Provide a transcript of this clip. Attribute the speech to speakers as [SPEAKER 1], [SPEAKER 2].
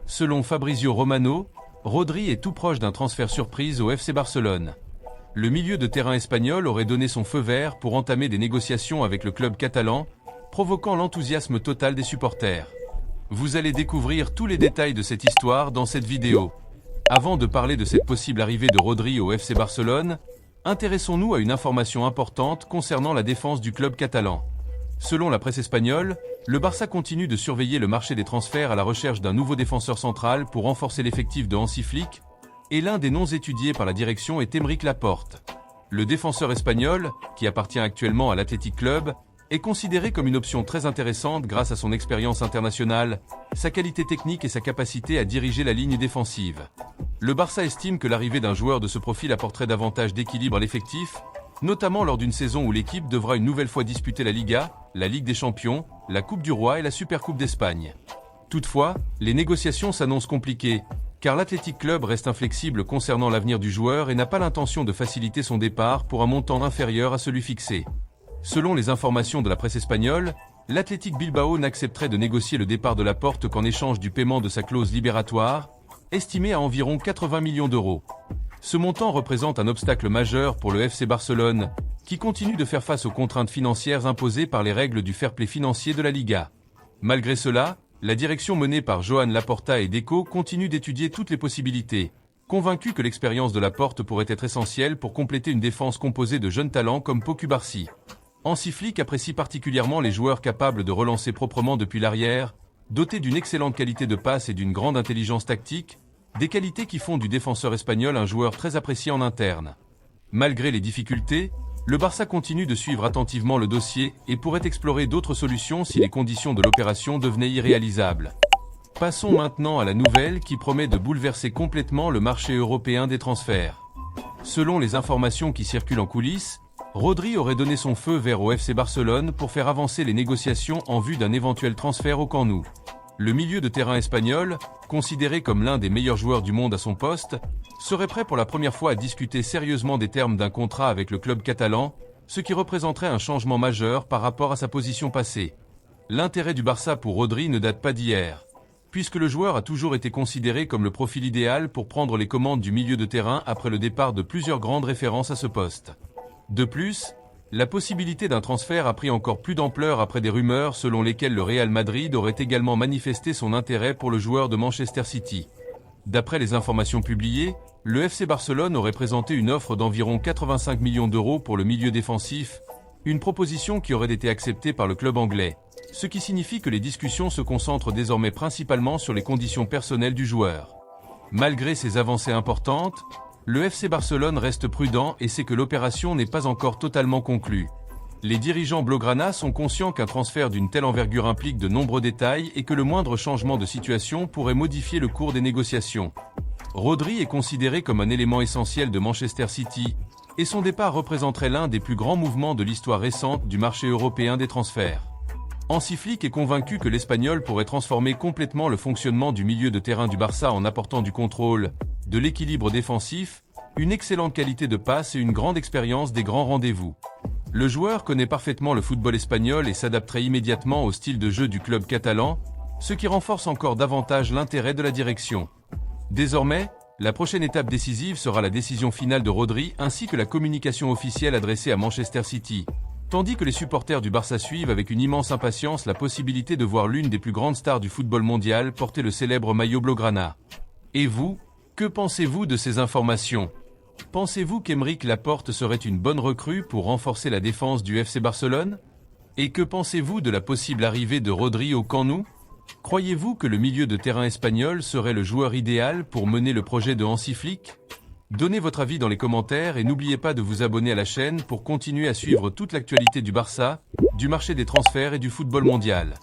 [SPEAKER 1] Selon Fabrizio Romano, Rodri est tout proche d'un transfert surprise au FC Barcelone. Le milieu de terrain espagnol aurait donné son feu vert pour entamer des négociations avec le club catalan, provoquant l'enthousiasme total des supporters. Vous allez découvrir tous les détails de cette histoire dans cette vidéo. Avant de parler de cette possible arrivée de Rodri au FC Barcelone, intéressons-nous à une information importante concernant la défense du club catalan. Selon la presse espagnole, le Barça continue de surveiller le marché des transferts à la recherche d'un nouveau défenseur central pour renforcer l'effectif de Hansi Flick, et l'un des noms étudiés par la direction est Aymeric Laporte. Le défenseur espagnol, qui appartient actuellement à l'Athletic Club, est considéré comme une option très intéressante grâce à son expérience internationale, sa qualité technique et sa capacité à diriger la ligne défensive. Le Barça estime que l'arrivée d'un joueur de ce profil apporterait davantage d'équilibre à l'effectif, notamment lors d'une saison où l'équipe devra une nouvelle fois disputer la Liga, la Ligue des Champions, la Coupe du Roi et la Supercoupe d'Espagne. Toutefois, les négociations s'annoncent compliquées, car l'Athletic Club reste inflexible concernant l'avenir du joueur et n'a pas l'intention de faciliter son départ pour un montant inférieur à celui fixé. Selon les informations de la presse espagnole, l'Athletic Bilbao n'accepterait de négocier le départ de Laporte qu'en échange du paiement de sa clause libératoire, estimée à environ 80 millions d'euros. Ce montant représente un obstacle majeur pour le FC Barcelone, qui continue de faire face aux contraintes financières imposées par les règles du fair play financier de la Liga. Malgré cela, la direction menée par Joan Laporta et Deco continue d'étudier toutes les possibilités, convaincue que l'expérience de Laporte pourrait être essentielle pour compléter une défense composée de jeunes talents comme Pau Cubarsí. Hansi Flick apprécie particulièrement les joueurs capables de relancer proprement depuis l'arrière, dotés d'une excellente qualité de passe et d'une grande intelligence tactique, des qualités qui font du défenseur espagnol un joueur très apprécié en interne. Malgré les difficultés, le Barça continue de suivre attentivement le dossier et pourrait explorer d'autres solutions si les conditions de l'opération devenaient irréalisables. Passons maintenant à la nouvelle qui promet de bouleverser complètement le marché européen des transferts. Selon les informations qui circulent en coulisses, Rodri aurait donné son feu vert au FC Barcelone pour faire avancer les négociations en vue d'un éventuel transfert au Camp Nou. Le milieu de terrain espagnol, considéré comme l'un des meilleurs joueurs du monde à son poste, serait prêt pour la première fois à discuter sérieusement des termes d'un contrat avec le club catalan, ce qui représenterait un changement majeur par rapport à sa position passée. L'intérêt du Barça pour Rodri ne date pas d'hier, puisque le joueur a toujours été considéré comme le profil idéal pour prendre les commandes du milieu de terrain après le départ de plusieurs grandes références à ce poste. De plus, la possibilité d'un transfert a pris encore plus d'ampleur après des rumeurs selon lesquelles le Real Madrid aurait également manifesté son intérêt pour le joueur de Manchester City. D'après les informations publiées, le FC Barcelone aurait présenté une offre d'environ 85 millions d'euros pour le milieu défensif, une proposition qui aurait été acceptée par le club anglais, ce qui signifie que les discussions se concentrent désormais principalement sur les conditions personnelles du joueur. Malgré ces avancées importantes, le FC Barcelone reste prudent et sait que l'opération n'est pas encore totalement conclue. Les dirigeants blaugrana sont conscients qu'un transfert d'une telle envergure implique de nombreux détails et que le moindre changement de situation pourrait modifier le cours des négociations. Rodri est considéré comme un élément essentiel de Manchester City, et son départ représenterait l'un des plus grands mouvements de l'histoire récente du marché européen des transferts. Hansi Flick est convaincu que l'Espagnol pourrait transformer complètement le fonctionnement du milieu de terrain du Barça en apportant du contrôle, de l'équilibre défensif, une excellente qualité de passe et une grande expérience des grands rendez-vous. Le joueur connaît parfaitement le football espagnol et s'adapterait immédiatement au style de jeu du club catalan, ce qui renforce encore davantage l'intérêt de la direction. Désormais, la prochaine étape décisive sera la décision finale de Rodri ainsi que la communication officielle adressée à Manchester City, tandis que les supporters du Barça suivent avec une immense impatience la possibilité de voir l'une des plus grandes stars du football mondial porter le célèbre maillot blaugrana. Et vous, que pensez-vous de ces informations ? Pensez-vous qu'Aymeric Laporte serait une bonne recrue pour renforcer la défense du FC Barcelone ? Et que pensez-vous de la possible arrivée de Rodri au Camp Nou ? Croyez-vous que le milieu de terrain espagnol serait le joueur idéal pour mener le projet de Hansi Flick ? Donnez votre avis dans les commentaires et n'oubliez pas de vous abonner à la chaîne pour continuer à suivre toute l'actualité du Barça, du marché des transferts et du football mondial.